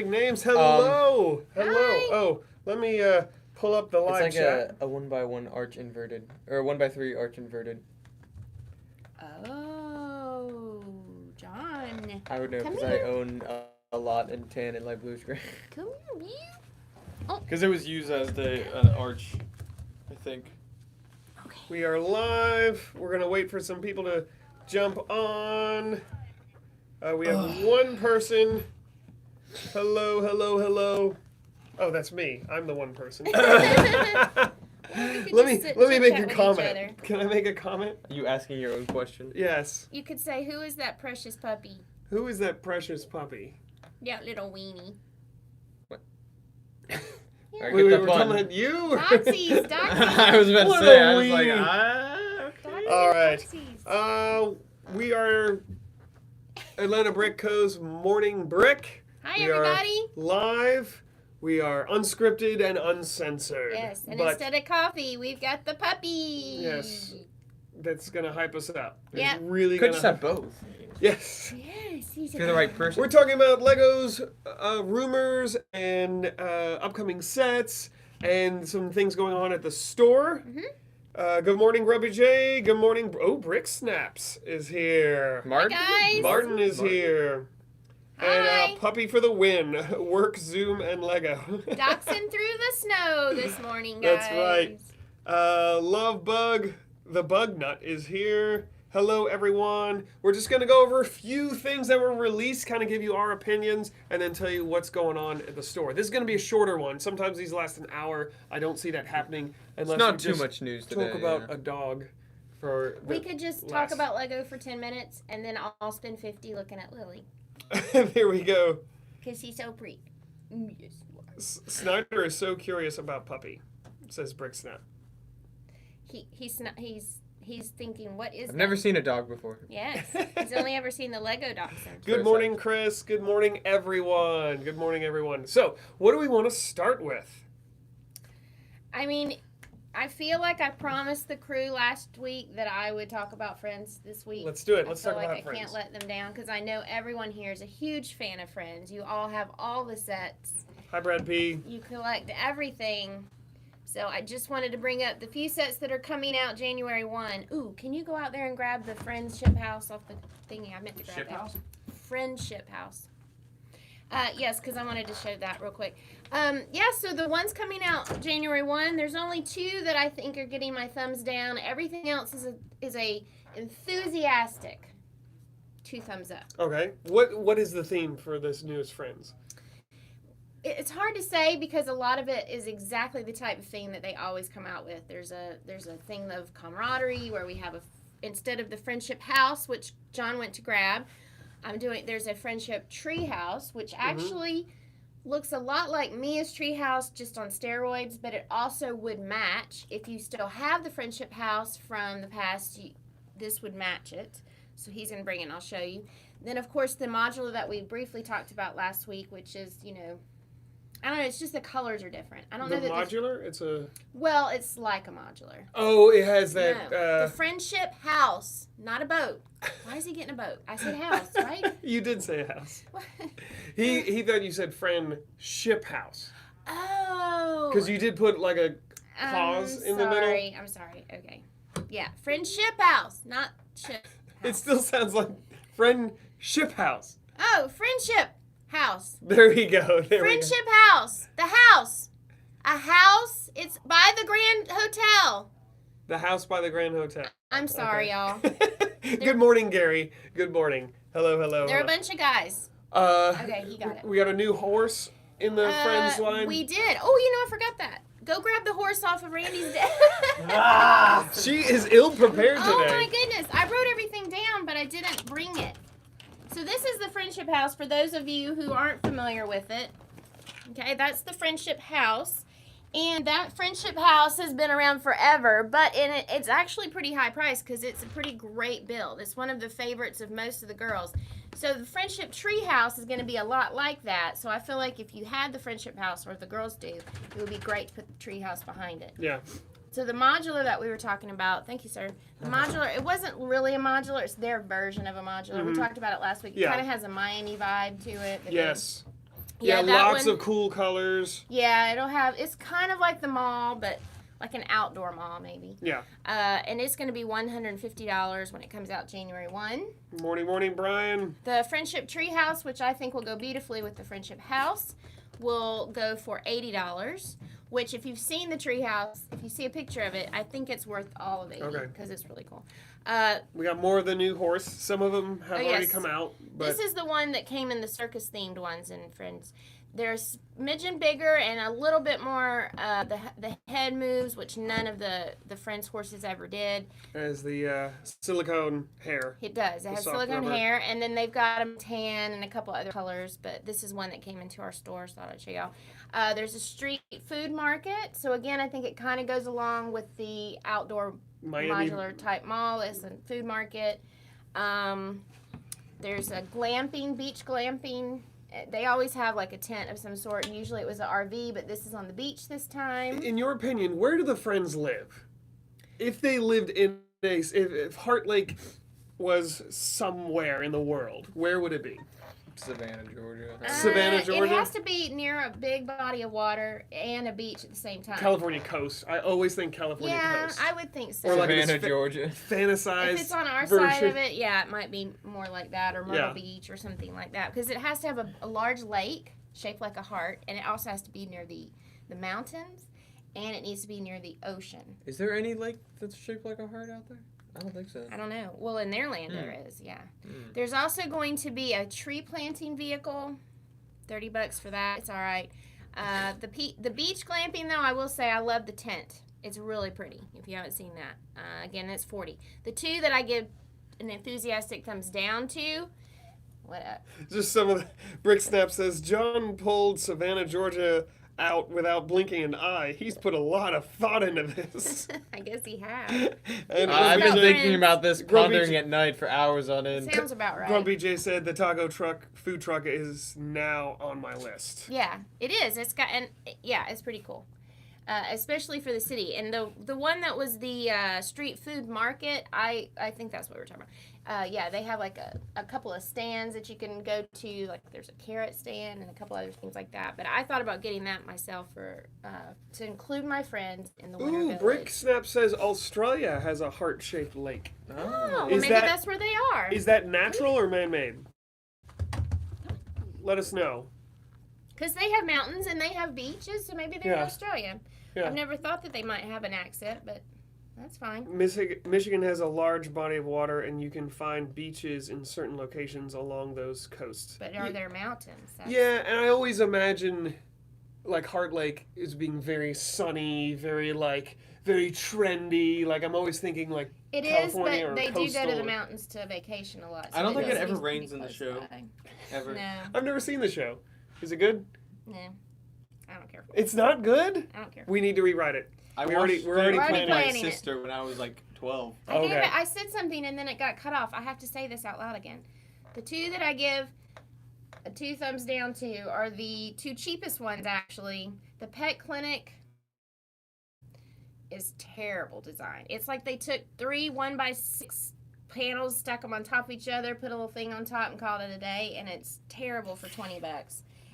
names. Hello. Hello. Hi. Oh, let me pull up the live It's like chat. a 1x1 arch inverted. Or a 1x3 arch inverted. Oh, John. I would know Come because I here. own a lot in tan and light bluish gray. Come here, you. Because it was used as the arch, I think. Okay. We are live. We're going to wait for some people to jump on. We have one person. Hello, hello, hello. Oh, that's me. I'm the one person. Let me make a comment. Can I make a comment? Are you asking your own question? Yes. You could say, who is that precious puppy? Who is that precious puppy? Yeah, little weenie. Alright, We get the were pun. talking about you. Doxies, Doxies. I was about to What say, a I was like, weenie. okay. All right. Doxies. We are Atlanta Brick Co.'s Morning Brick. Hi, We are everybody. live. We are unscripted and uncensored. Yes, and but instead of coffee, we've got the puppy. Yes. That's gonna hype us up. It's Yeah. really Could gonna. just have both. Yes. Yes, he's If you're the right person. We're talking about Legos, rumors, and upcoming sets, and some things going on at the store. Mhm. Good morning, Grubby J. Good morning. Oh, Brick Snaps is here. Martin? guys. Martin is here. And Hi. Puppy for the win. Work, Zoom, and Lego. Dachshund through the snow this morning, guys. That's right. Love Bug, the Bug Nut is here. Hello, everyone. We're just going to go over a few things that were released, kind of give you our opinions, and then tell you what's going on at the store. This is going to be a shorter one. Sometimes these last an hour. I don't see that happening unless It's not we too just much news today. talk about yeah. a dog for We the could just talk last- about Lego for 10 minutes, and then I'll spend 50 looking at Lily. There we go. Because she's so pretty. Yes, you are. Snyder is so curious about Puppy, says Brick Snap. He's thinking, what is I've that? never seen a dog before. Yes. He's only ever seen the Lego Dachshund. Good morning, Chris. Good morning, everyone. Good morning, everyone. So, what do we want to start with? I mean, I feel like I promised the crew last week that I would talk about Friends this week. Let's do it. Let's I talk feel about like I Friends. can't let them down because I know everyone here is a huge fan of Friends. You all have all the sets. Hi, Brad P. You collect everything. So I just wanted to bring up the few sets that are coming out January 1. Ooh, can you go out there and grab the Friendship House off the thingy? I meant to grab Ship that. house? Friendship House. Yes, because I wanted to show that real quick. So the ones coming out January 1, there's only two that I think are getting my thumbs down. Everything else is a enthusiastic 2 thumbs up. Okay. What is the theme for this newest Friends? It's hard to say because a lot of it is exactly the type of theme that they always come out with. There's a thing of camaraderie where we have instead of the friendship house, which John went to grab, there's a friendship tree house, which actually looks a lot like Mia's tree house just on steroids, but it also would match. If you still have the friendship house from the past, this would match it. So he's going to bring it and I'll show you. Then, of course, the modular that we briefly talked about last week, which is, I don't know, it's just the colors are different. I don't know that modular? It's like a modular. Oh, it has that. No, the friendship house, not a boat. Why is he getting a boat? I said house, right? You did say a house. He thought you said friendship house. Oh. Because you did put like a pause in the middle. I'm sorry. Okay. Yeah, friendship house, not ship house. It still sounds like friendship house. Oh, friendship house. There we go. Friendship house. The house. A house. It's by the Grand Hotel. The house by the Grand Hotel. I'm sorry, y'all. Good morning, Gary. Good morning. Hello, hello. They're a bunch of guys. Okay, he got it. We got a new horse in the Friends line. We did. Oh, I forgot that. Go grab the horse off of Randy's desk. She is ill prepared today. Oh my goodness. I wrote everything down, but I didn't bring it. So this is the Friendship House for those of you who aren't familiar with it. Okay, that's the Friendship House. And that Friendship House has been around forever, but it's actually pretty high priced because it's a pretty great build. It's one of the favorites of most of the girls. So the Friendship Tree House is going to be a lot like that. So I feel like if you had the Friendship House, or if the girls do, it would be great to put the tree house behind it. Yeah. So the modular that we were talking about, thank you, sir. The modular, it wasn't really a modular, it's their version of a modular. We talked about it last week. It kind of has a Miami vibe to it. Yes. Yeah, that lots one, of cool colors. Yeah, it's kind of like the mall, but like an outdoor mall maybe. Yeah. And it's going to be $150 when it comes out January 1. Morning, Brian. The Friendship Treehouse, which I think will go beautifully with the Friendship House, will go for $80. Which, if you've seen the treehouse, if you see a picture of it, I think it's worth all of $80 because it's really cool. We got more of the new horse. Some of them have already come out. But this is the one that came in the circus-themed ones in Friends. They're smidgen bigger and a little bit more. The head moves, which none of the Friends horses ever did. As the silicone hair. It does. It has silicone hair, and then they've got them tan and a couple other colors. But this is one that came into our store, so I thought I'd show y'all. There's a street food market. So again, I think it kind of goes along with the outdoor modular type mall. It's a food market. There's a beach glamping. They always have like a tent of some sort, and usually it was an RV, but this is on the beach this time. In your opinion, where do the Friends live? If they lived in if Heart Lake was somewhere in the world, where would it be? Savannah, Georgia. Savannah, Georgia? It has to be near a big body of water and a beach at the same time. California coast. I always think California coast. Yeah, I would think so. Or like Savannah, Georgia. Fantasized if it's on our version. side of it, yeah, it might be more like that, or Myrtle Beach or something like that. Because it has to have a large lake shaped like a heart, and it also has to be near the mountains, and it needs to be near the ocean. Is there any lake that's shaped like a heart out there? I don't think so. I don't know. Well, in their land there is, yeah. There's also going to be a tree planting vehicle, $30 for that. It's all right. The beach glamping, though, I will say I love the tent. It's really pretty, if you haven't seen that. Again, it's $40. The two that I give an enthusiastic thumbs down to, what up? Just some of the... Brick Snap says, John pulled Savannah, Georgia out without blinking an eye. He's put a lot of thought into this. I guess he has. And I've been Grumpy thinking about this, Grumpy pondering at night for hours on end. Sounds about right. Grumpy J said the food truck is now on my list. Yeah, it is. It's pretty cool. Especially for the city. And the one that was the street food market, I think that's what we're talking about. They have like a couple of stands that you can go to. Like there's a carrot stand and a couple other things like that. But I thought about getting that myself to include my friends in the winter village. Brick Snap says Australia has a heart-shaped lake. Oh, maybe that's where they are. Is that natural or man-made? Let us know. Because they have mountains and they have beaches, so maybe they're in Australia. Yeah. I've never thought that they might have an accent, but that's fine. Michigan has a large body of water, and you can find beaches in certain locations along those coasts. But are there mountains? Yeah, and I always imagine, like, Heart Lake is being very sunny, very trendy. Like, I'm always thinking, like, it California is, but or they coastal. do go to the mountains to vacation a lot. So I don't think it does ever need to be rains in the close show. by. Ever. No, I've never seen the show. Is it good? no. I don't care for It's not good? I don't care. We need to rewrite it. We're already already planning my it. sister when I was like 12. I said something and then it got cut off. I have to say this out loud again. The two that I give a 2 thumbs down to are the 2 cheapest ones, actually. The Pet Clinic is terrible design. It's like they took 3 1x6 panels, stuck them on top of each other, put a little thing on top, and called it a day, and it's terrible for $20.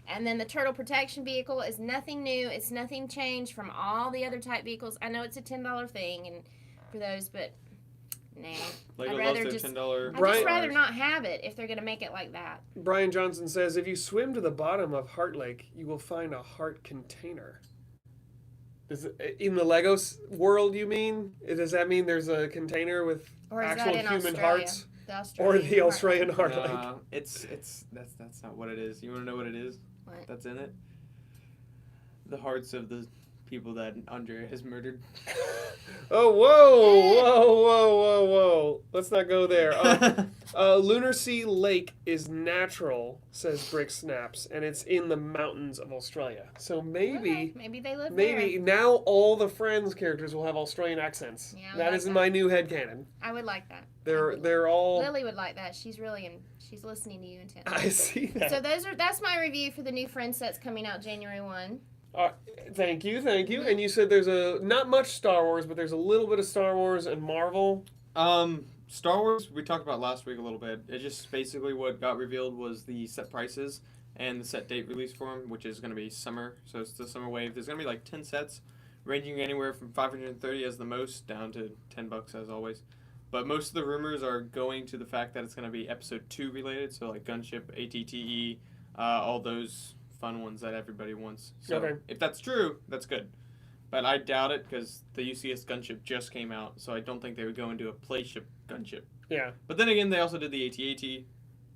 And then the turtle protection vehicle is nothing new. It's nothing changed from all the other type vehicles. I know it's a $10 thing and for those, but nah. Lego I'd rather loves just their $10. I'd just rather not have it if they're gonna make it like that. Brian Johnson says, if you swim to the bottom of Heart Lake, you will find a heart container. In the Lego world, you mean? Does that mean there's a container with actual human hearts? Or the Australian Heart Lake? That's not what it is. You want to know what it is? What? That's in it? The hearts of the people that Andrea has murdered. Oh, whoa. Let's not go there. Lunar Sea Lake is natural, says Brick Snaps, and it's in the mountains of Australia. So maybe they live there. Now all the Friends characters will have Australian accents. Yeah, that is my new headcanon. I would like that. They're all... Lily would like that. She's listening to you intently. I see that. So that's my review for the new Friends sets coming out January 1. Thank you. And you said there's not much Star Wars, but there's a little bit of Star Wars and Marvel. Star Wars, we talked about last week a little bit. It just basically what got revealed was the set prices. and the set date release for them, which is going to be summer. So it's the summer wave. There's going to be like 10 sets, ranging anywhere from 530 as the most down to $10 as always. But most of the rumors are going to the fact that it's going to be episode 2 related, so like Gunship, ATTE, all those fun ones that everybody wants. So Okay. if that's true, that's good. But I doubt it because the UCS Gunship just came out, so I don't think they would go into a Playship Gunship. Yeah. But then again, they also did the AT-AT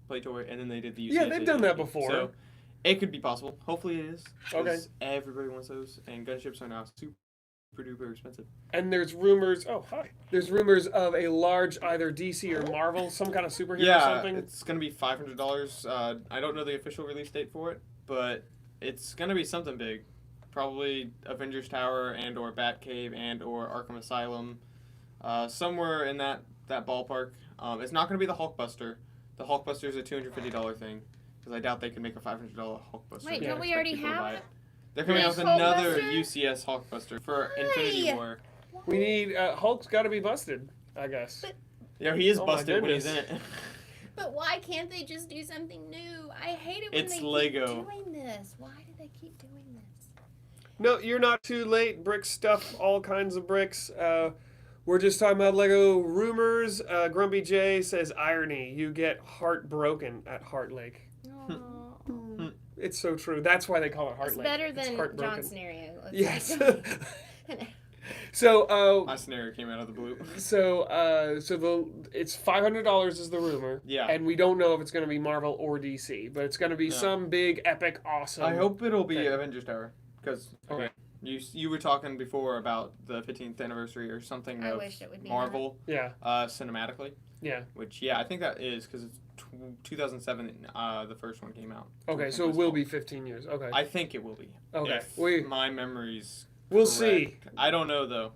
Play Toy, and then they did the UCS. Yeah, they've done that AT-AT. before. So it could be possible. Hopefully it is. 'Cause Okay. everybody wants those, and gunships are now super duper expensive. And there's rumors. Oh, hi. There's rumors of a large either DC or Marvel, some kind of superhero or Yeah, something. it's going to be $500. I don't know the official release date for it, but it's going to be something big. Probably Avengers Tower and or Batcave and or Arkham Asylum. Somewhere in that ballpark. It's not going to be the Hulkbuster. The Hulkbuster is a $250 thing, because I doubt they can make a $500 Hulkbuster. Wait, and don't we expect already people to have buy it? They're coming out with Hulkbuster? another UCS Hulkbuster for Infinity Why? War. We need Hulk's got to be busted, I guess. But- Yeah, he is Oh my busted when he's in goodness. it. But why can't they just do something new? I hate it when It's they Lego. keep doing this. Why do they keep doing this? No, you're not too late. Brick stuff, all kinds of bricks. We're just talking about Lego rumors. Grumpy J says irony. You get heartbroken at Heart Lake. Aw. It's so true. That's why they call it Heart It's Lake. better It's than heartbroken. John's scenario. Let's Yes. keep So, My scenario came out of the blue. it's $500 is the rumor. Yeah. And we don't know if it's going to be Marvel or DC, but it's going to be Yeah. some big, epic, awesome. I hope it'll be Okay. Avengers Tower, because Okay. you were talking before about the 15th anniversary or something I of wish it would be Marvel Yeah. cinematically. Yeah. Which I think that is because it's 2007. The first one came out. Okay, so it will be 15 years. Okay. I think it will be. Okay. If my memory's We'll correct. see. I don't know though.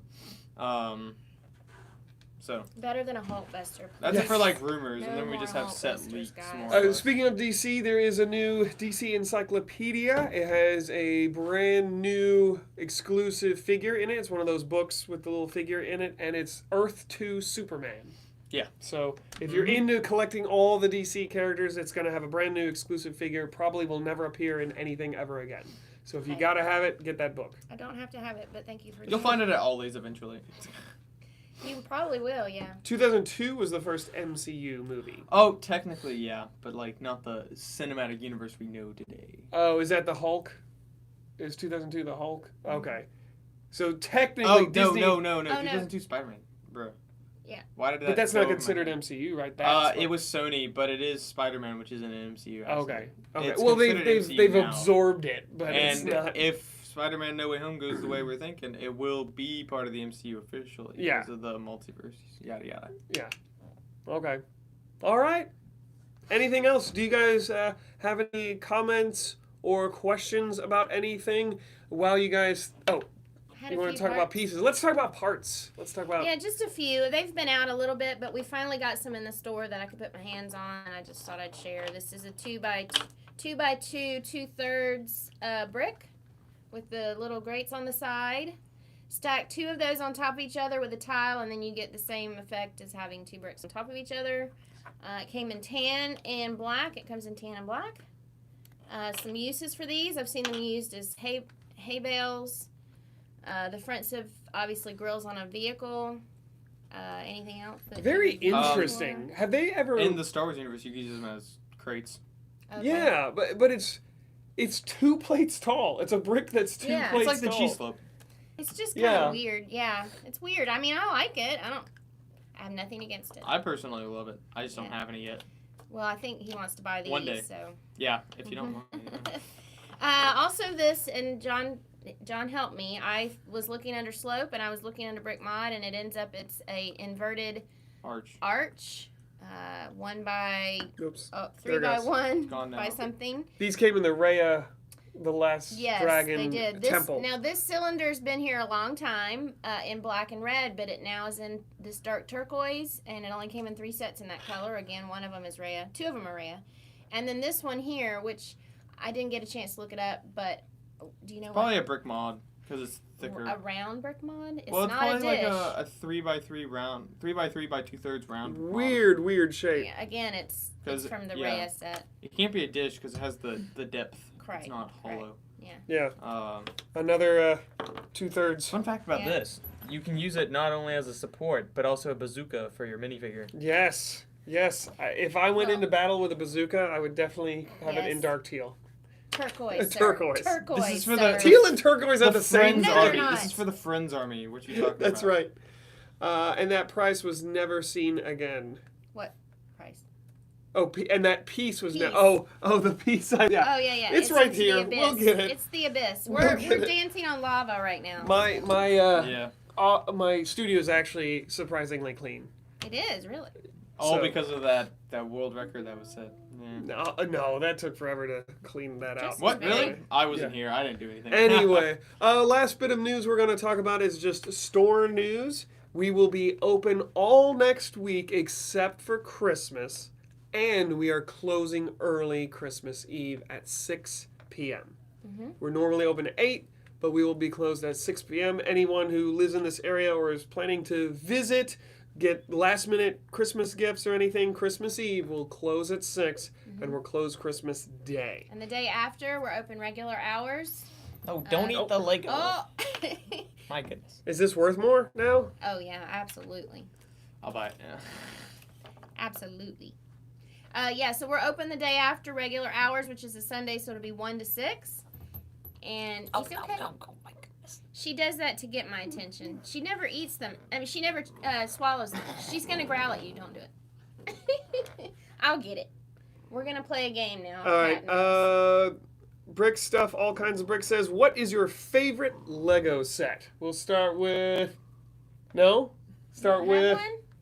So Better than a Hulkbuster. that's Yes. it for like rumors, No and then we more just have set Hulkbusters, leaks. guys. More or less. Speaking of DC, there is a new DC Encyclopedia. It has a brand new exclusive figure in it. It's one of those books with the little figure in it, and it's Earth 2 Superman. Yeah. So if you're into collecting all the DC characters, it's going to have a brand new exclusive figure. Probably will never appear in anything ever again. So if you Okay. got to have it, get that book. I don't have to have it, but thank you for You'll find it at Ollie's eventually. You probably will, yeah. 2002 was the first MCU movie. Oh, technically, yeah, but like not the cinematic universe we know today. Oh, is that the Hulk? Is 2002 the Hulk? Okay. So technically Disney... no. Oh, no. 2002 Spider-Man, bro. Yeah. Why did that? But that's go not over my considered head? MCU, right? That's It was Sony, but it is Spider-Man, which isn't an MCU. Actually. Okay. Okay. It's Well, considered they've MCU now. absorbed it, but it's And not. if Spider-Man No Way Home goes the way we're thinking, it will be part of the MCU officially Yeah. because of the multiverse, yada yada. Yeah. Okay. All right. Anything else? Do you guys have any comments or questions about anything while you guys? Oh, Had you a want few to talk about parts. pieces? Let's talk about parts. Let's talk about. Yeah, just a few. They've been out a little bit, but we finally got some in the store that I could put my hands on, and I just thought I'd share. This is a 2x2, 2/3 brick with the little grates on the side. Stack two of those on top of each other with a tile, and then you get the same effect as having two bricks on top of each other. It came in tan and black. It comes in tan and black. Some uses for these. I've seen them used as hay bales. The fronts of obviously grills on a vehicle. Anything else? That Very you would use interesting. Have they ever? In the Star Wars universe, you can use them as crates. for? Okay. Yeah, but it's 2 plates tall. It's a brick that's 2 Yeah. plates It's like the tall. cheese slope. It's just kind Yeah. of weird. Yeah, it's weird. I mean, I like it. I have nothing against it. I personally love it. I just don't Yeah. have any yet. Well, I think he wants to buy these. One day. So. Yeah, if you don't mind. Also, this and John helped me. I was looking under slope and I was looking under brick mod, and it ends up it's a inverted Arch. arch, 1 by Oops. 3 There it by goes. 1 Gone now. by something. These came in the Rhea, the last Yes, dragon they did. temple. Now this cylinder's been here a long time in black and red, but it now is in this dark turquoise, and it only came in 3 sets in that color. Again, one of them is Rhea, 2 of them are Rhea, and then this one here, which I didn't get a chance to look it up, but do you know Probably what? a brick mod. because it's thicker. A round brick mod? It's Well, it's not a probably dish. like a 3x3 round, 3x3 by 2/3 round. Weird shape. Yeah, again, it's 'Cause, from the yeah. Rhea set. It can't be a dish because it has the depth. Right. It's not hollow. Yeah. Um, Another 2/3. Fun fact about Yeah. this: you can use it not only as a support, but also a bazooka for your minifigure. Yes. If I went Well- into battle with a bazooka, I would definitely have it in Yes. dark teal. Turquoise, sir. Turquoise. Turquoise, This is for sir. the- Teal and turquoise are the the same. Friends No, they're Army. not. This is for the Friends Army. What you talking That's about? right. And that price was never seen again. What price? Oh, and that piece was Piece. Oh, the piece. Yeah. Oh, yeah. It's right into the here. abyss. We'll get it. It's the abyss. We'll We're get it. dancing on lava right now. Yeah. My studio is actually surprisingly clean. It is, really. All So- because of that world record that was set. Yeah. No, that took forever to clean that out. Just What? Really? Really? I wasn't here. I didn't do anything. Anyway, last bit of news we're going to talk about is just store news. We will be open all next week except for Christmas, and we are closing early Christmas Eve at 6 p.m. We're normally open at 8, but we will be closed at 6 p.m. Anyone who lives in this area or is planning to visit, get last-minute Christmas gifts or anything, Christmas Eve will close at 6, and we're closed Christmas Day. And the day after, we're open regular hours. Oh, don't eat the Lego. Oh! My goodness. Is this worth more now? Oh, yeah, absolutely. I'll buy it. Yeah. Absolutely. So we're open the day after regular hours, which is a Sunday, so it'll be 1 to 6. And Oh, it's okay. no, my goodness. She does that to get my attention. She never eats them. I mean, she never swallows them. She's going to growl at you. Don't do it. I'll get it. We're going to play a game now. All right. Brick stuff, all kinds of brick says, what is your favorite Lego set? We'll start with... No? Start with...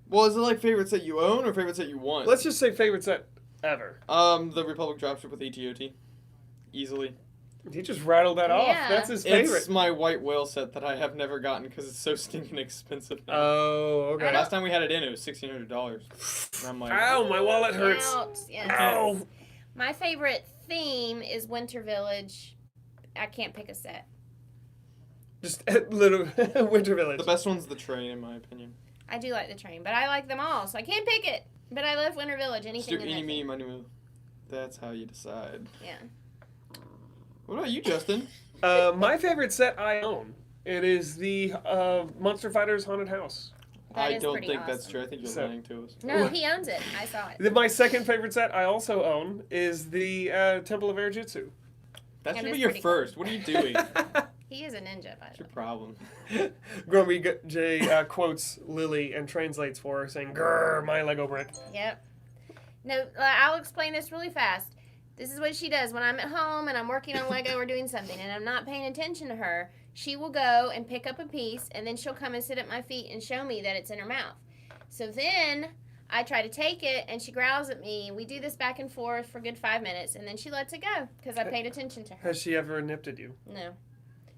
Well, is it like favorites that you own or favorites that you want? Let's just say favorite set ever. The Republic dropship with ATOT. Easily. He just rattled that off. Yeah. That's his favorite. It's my white whale set that I have never gotten because it's so stinking expensive now. Oh, okay. Last time we had it in, it was $1,600. And I'm like, Ow, my wallet hurts. Yes. Ow. My favorite theme is Winter Village. I can't pick a set. Just little Winter Village. the best one's the train, in my opinion. I do like the train, but I like them all, so I can't pick it. But I love Winter Village. Anything Stick in eeny, that meeny, theme. miny, moe. That's how you decide. Yeah. What about you, Justin? My favorite set I own. It is the Monster Fighters Haunted House. That I is don't pretty think that's awesome. true. I think you're So- lying to us. No, he owns it. I saw it. My second favorite set I also own is the Temple of Air Jutsu. That That should is be your pretty cool. first. What are you doing? What's He is a ninja, by the your way. problem? Grumpy J quotes Lily and translates for her, saying, "Grr, my Lego brick." Yep. No, I'll explain this really fast. This is what she does when I'm at home and I'm working on Lego or doing something and I'm not paying attention to her. She will go and pick up a piece and then she'll come and sit at my feet and show me that it's in her mouth. So then I try to take it and she growls at me. We do this back and forth for a good 5 minutes and then she lets it go because I paid attention to her. Has she ever nipped at you? No.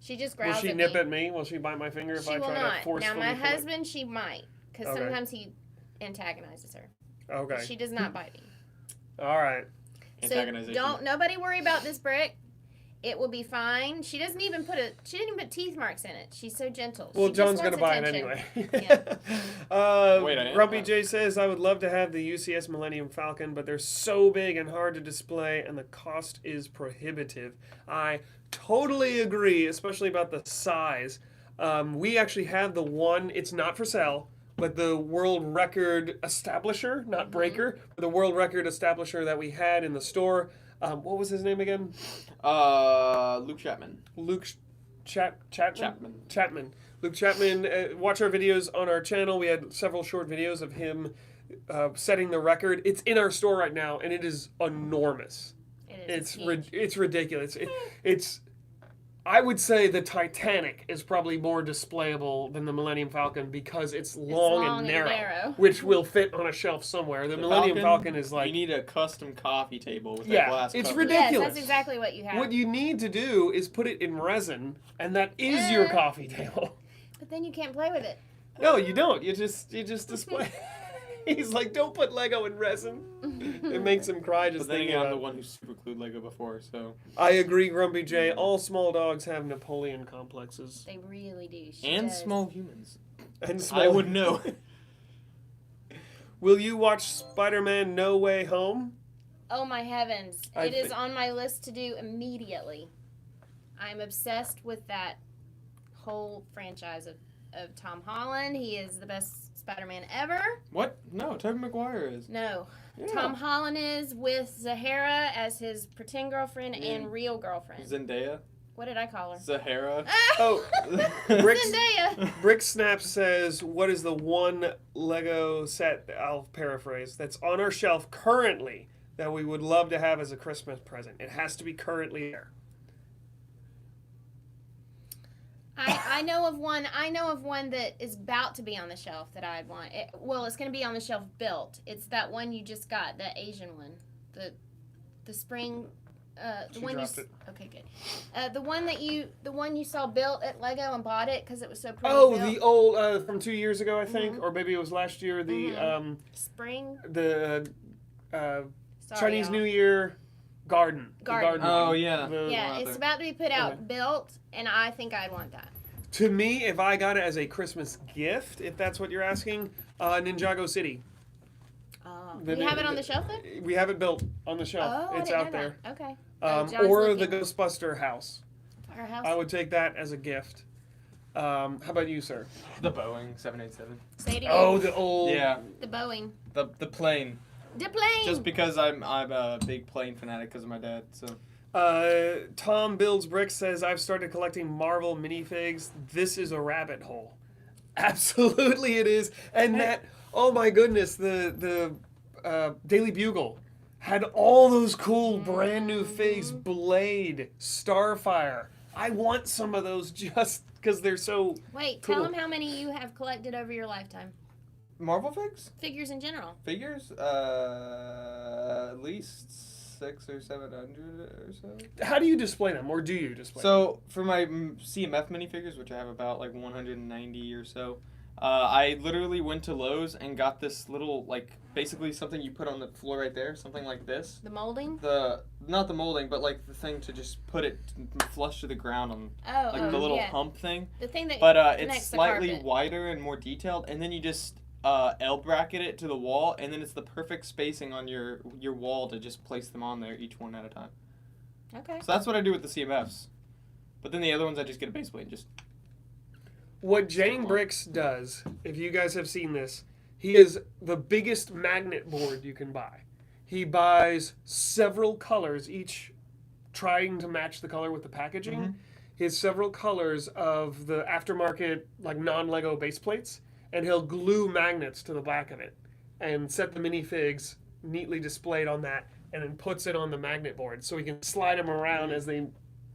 She just Will growls she at nip me. at me? Will she bite my finger if She I will try not. to forcefully Now, my pull it? husband, she might because Okay. sometimes he antagonizes her. Okay. She does not bite me. All right. So don't nobody worry about this brick. It will be fine. She didn't even put teeth marks in it. She's so gentle. Well, She just John's gonna wants buy attention. it anyway. Wait, I am? Grumpy J says, "I would love to have the UCS Millennium Falcon, but they're so big and hard to display, and the cost is prohibitive." I totally agree, especially about the size. We actually have the one. It's not for sale, but the world record establisher, not breaker, but the world record establisher that we had in the store. What was his name again? Luke Chapman. Luke Chapman. Luke Chapman. Watch our videos on our channel. We had several short videos of him setting the record. It's in our store right now, and it is enormous. It is. It's ridiculous. It's I would say the Titanic is probably more displayable than the Millennium Falcon because it's long and narrow, which will fit on a shelf somewhere. The Millennium Falcon is like... You need a custom coffee table with Yeah, a glass it's cover. ridiculous. Yes, that's exactly what you have. What you need to do is put it in resin, and that is your coffee table. But then you can't play with it. No, you don't. You just display. He's like, don't put Lego in resin. It makes him cry just But then thinking again, I'm about the it. one who super glued Lego before, so. I agree, Grumpy J. All small dogs have Napoleon complexes. They really do. She And does. small humans. And I would know. Will you watch Spider-Man No Way Home? Oh my heavens. I It is thi- on my list to do immediately. I'm obsessed with that whole franchise of Tom Holland. He is the best Spider-Man ever. What? No, Tobey Maguire is. No. Yeah. Tom Holland is with Zahara as his pretend girlfriend and real girlfriend. Zendaya. What did I call her? Zahara. Oh, Bricks- Zendaya. Brick Snap says, what is the one Lego set, I'll paraphrase, that's on our shelf currently that we would love to have as a Christmas present? It has to be currently there. I know of one. I know of one that is about to be on the shelf that I'd want. It's going to be on the shelf built. It's that one you just got, the Asian one, the spring. The She one dropped you. it. Okay, good. The one you saw built at Lego and bought it because it was so pretty. Oh, built. the old, from 2 years ago, I think, or maybe it was last year, spring. the Sorry, Chinese y'all. New Year garden. The Garden. Oh, one. yeah. The- Yeah, out it's there. about to be put out Okay. built, and I think I'd want that. To me, if I got it as a Christmas gift, if that's what you're asking, Ninjago City. Oh, The- you have it on the shelf then? We have it built on the shelf. Oh, It's I didn't out know there. that. Okay. John's Or the looking. Ghostbuster house. Our house. I would take that as a gift. How about you, sir? The Boeing 787. Say it again. Oh, the old. Yeah, The Boeing. The plane. The plane. just because I'm a big plane fanatic because of my dad. So Tom Builds Bricks says, I've started collecting Marvel minifigs. This is a rabbit hole. Absolutely it is. And that, oh my goodness, the Daily Bugle had all those cool brand new figs. Blade, Starfire. I want some of those just because they're so... Wait, Cool. tell them how many you have collected over your lifetime. Marvel figs, Figures in general. figures, at least 600 or 700 or so. How do you display them, or do you display them? So for my CMF minifigures, which I have about like 190 or so, I literally went to Lowe's and got this little, like, basically something you put on the floor right there, something like this. The molding? Not the molding, but like the thing to just put it flush to the ground on, Oh, like the little yeah. hump thing. The thing that But connects it's the slightly carpet. wider and more detailed, and then you just L bracket it to the wall, and then it's the perfect spacing on your wall to just place them on there, each one at a time. Okay. So that's what I do with the CMFs. But then the other ones, I just get a base plate and just. What Jane Bricks does, if you guys have seen this, he is the biggest magnet board you can buy. He buys several colors, each trying to match the color with the packaging. Mhm. He has several colors of the aftermarket, like non-Lego base plates, and he'll glue magnets to the back of it and set the minifigs neatly displayed on that, and then puts it on the magnet board so he can slide them around as they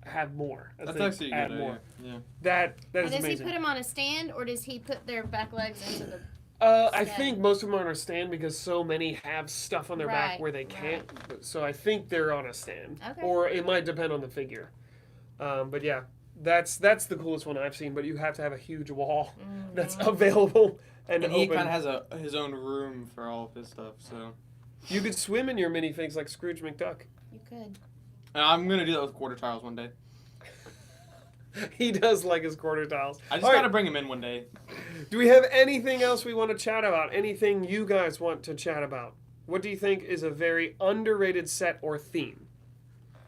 have more. As That's they actually a add good more. idea. Yeah. That And is does amazing. he put them on a stand, or does he put their back legs into the... I stand? think most of them are on a stand because so many have stuff on their back Right, where they right. can't. So I think they're on a stand. Okay. Or it might depend on the figure. But yeah, that's the coolest one I've seen. But you have to have a huge wall that's available and, And he open. kind of has his own room for all of his stuff, so. You could swim in your minifigs like Scrooge McDuck. You could. And I'm gonna do that with quarter tiles one day. He does like his quarter tiles. I just All right, gotta bring him in one day. do we have anything else we want to chat about? Anything you guys want to chat about? What do you think is a very underrated set or theme?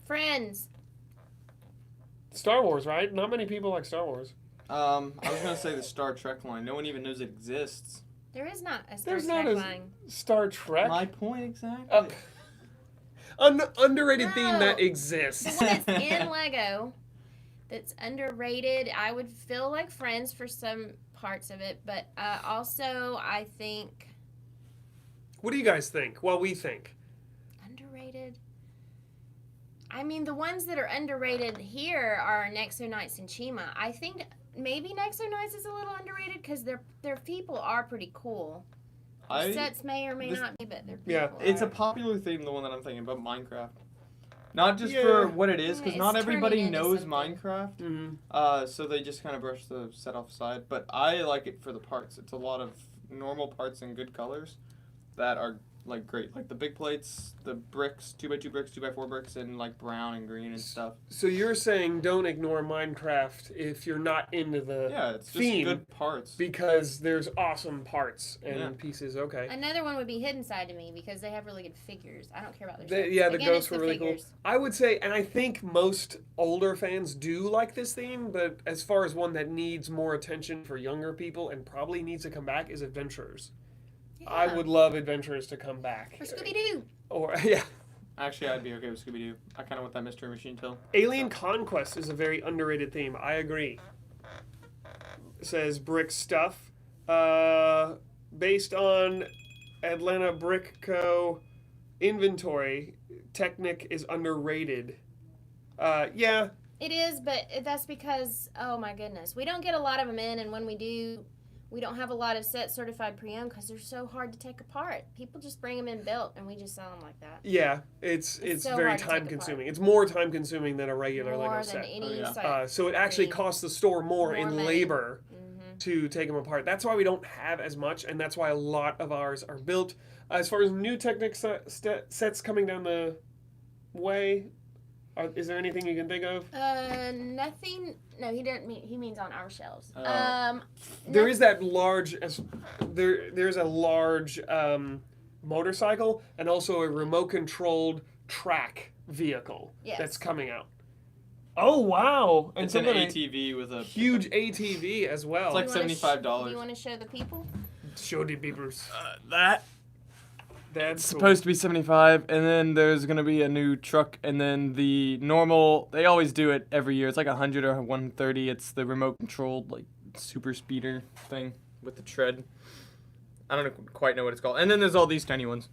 Friends. Star Wars, right? Not many people like Star Wars. I was gonna say the Star Trek line. No one even knows it exists. There is not a Star There's Trek not a line. Star Trek. My point exactly. Underrated theme No. that The exists. one that's in Lego that's underrated, I would feel like Friends for some parts of it, but also I think What do you guys think? Well, we think. underrated. I mean, the ones that are underrated here are Nexo Knights and Chima. I think maybe Nexo Knights is a little underrated because their people are pretty cool. The sets may or may this- not be, but their people Yeah, It's a are. popular theme, the one that I'm thinking about, Minecraft. Not just Yeah. for what it is, because It's not turning everybody into knows something. Minecraft. Mm-hmm. So they just kind of brush the set off aside. But I like it for the parts. It's a lot of normal parts and good colors. that are like great, like the big plates, the bricks, 2x2 bricks, 2x4 bricks, and like brown and green and stuff. So you're saying don't ignore Minecraft if you're not into the Yeah, it's just theme, good parts. because there's awesome parts and Yeah. pieces. Okay. Another one would be Hidden Side to me because they have really good figures. I don't care about their The sets. Again, ghosts it's were the really figures. cool. I would say, and I think most older fans do like this theme, but as far as one that needs more attention for younger people and probably needs to come back is Adventurers. I Yeah. would love Adventurers to come back. For Scooby-Doo. Or, yeah. Actually, I'd be okay with Scooby-Doo. I kind of want that Mystery Machine too. Alien Conquest is a very underrated theme. I agree. It says Brick Stuff. Based on Atlanta Brick Co. inventory, Technic is underrated. Yeah. It is, but that's because, oh my goodness, we don't get a lot of them in, and when we do, we don't have a lot of sets certified pre-owned because they're so hard to take apart. People just bring them in built, and we just sell them like that. Yeah, it's so very hard to take time consuming. It's more time consuming than a regular More Lego than set. any yeah. set. So it actually Pretty- costs the store more in money. labor Mhm. to take them apart. That's why we don't have as much, and that's why a lot of ours are built. As far as new Technic sets coming down the way, is there anything you can think of? Nothing. No, he didn't mean. He means on our shelves. There is that large. There's a large motorcycle and also a remote-controlled track vehicle Yes. that's coming out. Oh wow! And It's an something ATV with a huge ATV as well. It's like Do you wanna $75. Do you want to show the people? Show the beepers. That That's It's supposed to be 75, and then there's gonna be a new truck, and then the normal. They always do it every year. It's like 100 or 130. It's the remote controlled like super speeder thing with the tread. I don't quite know what it's called. And then there's all these tiny ones.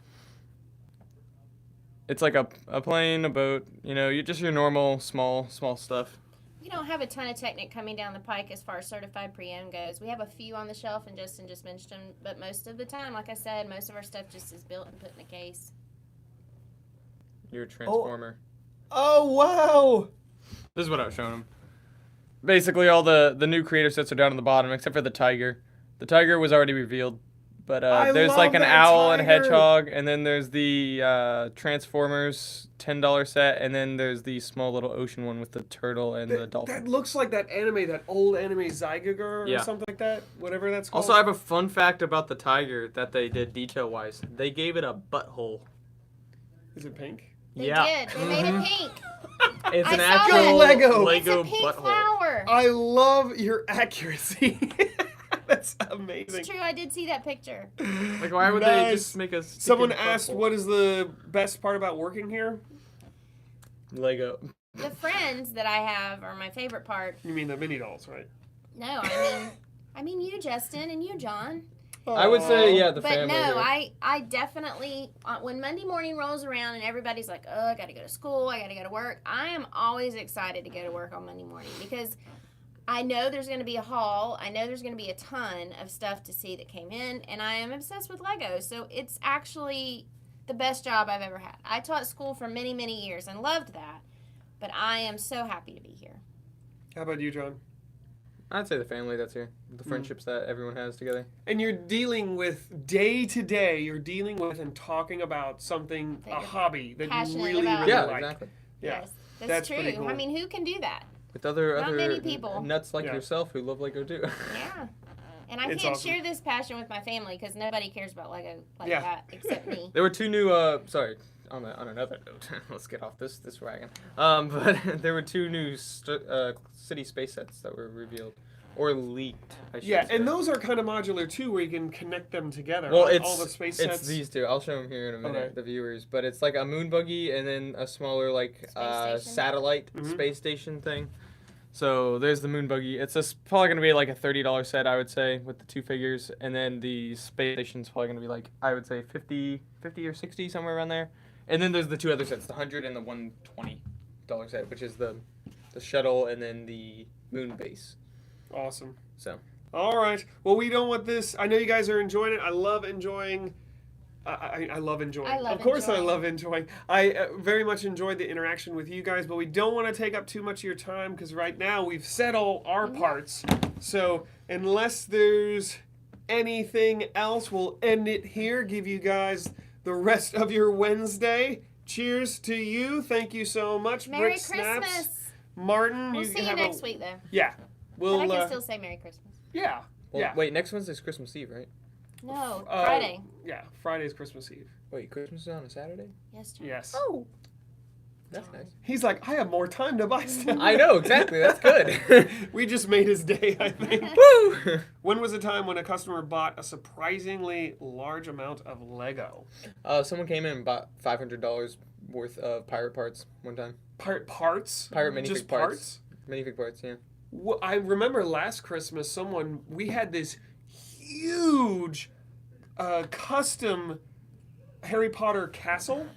It's like a plane, a boat. You know, you're just your normal small stuff. We don't have a ton of Technic coming down the pike as far as certified pre-owned goes. We have a few on the shelf, and Justin just mentioned them. But most of the time, like I said, most of our stuff just is built and put in a case. You're a transformer. Oh wow! This is what I was showing them. Basically, all the new creator sets are down on the bottom, except for the tiger. The tiger was already revealed, but I there's love like an that owl and a tiger. hedgehog, and then there's the Transformers $10 set, and then there's the small little ocean one with the turtle and the dolphin. That looks like that old anime Zygager or Yeah. something like that. Whatever that's called. Also, I have a fun fact about the tiger that they did detail-wise. They gave it a butthole. Is it pink? They Yeah. did. They made it pink. It's I an saw actual it. Lego. Lego It's a pink butthole. flower. I love your accuracy. That's amazing. It's true. I did see that picture. Like, why would they Nice. just make a Someone stinking asked, butthole? what is the best part about working here? Lego. The friends that I have are my favorite part. You mean the mini dolls, right? No, I mean you, Justin, and you, John. I would say, yeah, the But family. no, here. I definitely, when Monday morning rolls around and everybody's like, oh, I got to go to school, I got to go to work, I am always excited to go to work on Monday morning because I know there's going to be a haul. I know there's going to be a ton of stuff to see that came in, and I am obsessed with Legos. So it's actually the best job I've ever had. I taught school for many, many years and loved that, but I am so happy to be here. How about you, John? I'd say the family that's here. The friendships that everyone has together. And you're dealing with day to day, you're dealing with and talking about something, That a you're hobby that you passionate really, about. really Yeah, like. exactly. Yeah. Yes, That's that's, pretty true. cool. I mean, who can do that? With other Not many people. nuts like Yeah. yourself who love Lego too. Yeah. And I It's can't awesome. share this passion with my family because nobody cares about Lego like Yeah. that except me. There were two new. Sorry. On another note, let's get off this wagon. But there were two new city space sets that were revealed or leaked. I should Yeah, say. and those are kind of modular too, where you can connect them together. Well, all the space it's sets. these two. I'll show them here in a minute, Okay. the viewers. But it's like a moon buggy and then a smaller like station? satellite Mhm. space station thing. So there's the moon buggy. It's probably gonna be like a $30 set, I would say, with the two figures, and then the space station's probably gonna be like I would say 50 or 60 somewhere around there. And then there's the two other sets, the $100 and the $120 set, which is the shuttle and then the moon base. Awesome. So. All right. Well, we don't want this. I know you guys are enjoying it. I love enjoying. I love enjoying. I love Of course, I enjoying. love enjoying. I very much enjoyed the interaction with you guys, but we don't want to take up too much of your time because right now we've said all our parts. So unless there's anything else, we'll end it here. Give you guys the rest of your Wednesday. Cheers to you. Thank you so much. Merry Brick Snaps. Christmas. Martin, We'll you see you have next week, though. Yeah. We'll, But I can still say Merry Christmas. Yeah. Well, yeah. Wait, next Wednesday's Christmas Eve, right? No, Friday. Yeah, Friday's Christmas Eve. Wait, Christmas is on a Saturday? Yes, John. Yes. Oh. That's nice. He's like, I have more time to buy stuff. I know, exactly. That's good. We just made his day, I think. Woo! When was a time when a customer bought a surprisingly large amount of Lego? Someone came in and bought $500 worth of pirate parts one time. Pirate parts? Pirate minifig Just parts. Minifig parts, yeah. Well, I remember last Christmas, we had this huge custom Harry Potter castle.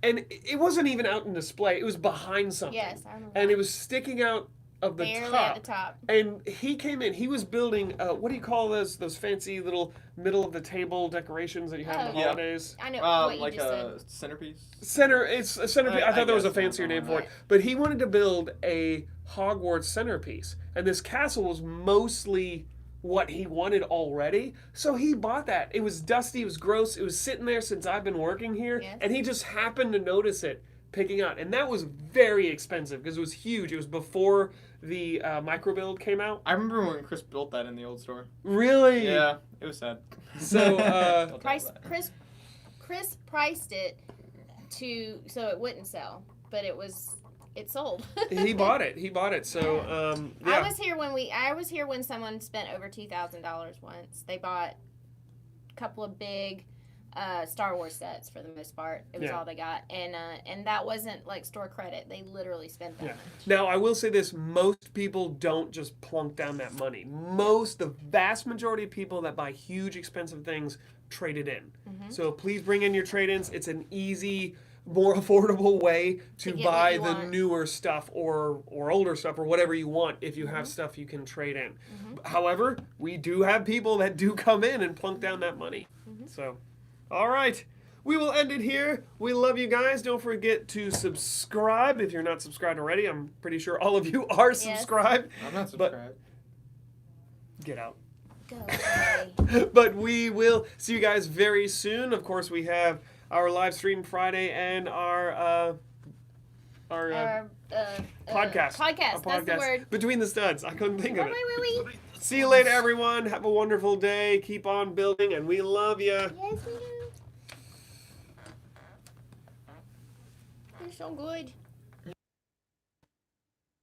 And it wasn't even out in display. It was behind something. Yes, I remember. And it was sticking out of the Barely top. at the top. And he came in. He was building, what do you call those fancy little middle of the table decorations that you have in the Oh. holidays? I know what you like just a said. centerpiece. It's a centerpiece. I I thought there was a guess fancier something name for it. like But he wanted to build a Hogwarts centerpiece. And this castle was mostly what he wanted already. So he bought that. It was dusty. It was gross. It was sitting there since I've been working here. Yes. And he just happened to notice it picking out. And that was very expensive because it was huge. It was before the micro build came out. I remember when Chris built that in the old store. Really? Yeah, it was sad. So, Don't tell Price, that. Chris priced it so it wouldn't sell, but it sold. he bought it. He bought it. So, yeah. I was here when someone spent over $2,000 once. They bought a couple of big Star Wars sets for the most part. It was Yeah. all they got, and that wasn't like store credit. They literally spent that. Yeah. Now, I will say this. Most people don't just plunk down that money. The vast majority of people that buy huge, expensive things trade it in. Mm-hmm. So please bring in your trade-ins. It's an easy, more affordable way to get buy what you the want. newer stuff or older stuff or whatever you want if you Mm-hmm. have stuff you can trade in. However, we do have people that do come in and plunk down that money. Mm-hmm. So, all right. We will end it here. We love you guys. Don't forget to subscribe if you're not subscribed already. I'm pretty sure all of you are subscribed. I'm not But- subscribed. Get out. Go away. But we will see you guys very soon. Of course, we have our live stream Friday and our Our, podcast. Podcast. That's the word. Between the Studs. I couldn't think of Wait, it. wait, wait. See you later, everyone. Have a wonderful day. Keep on building, and we love you. Yes, we do. You're so good.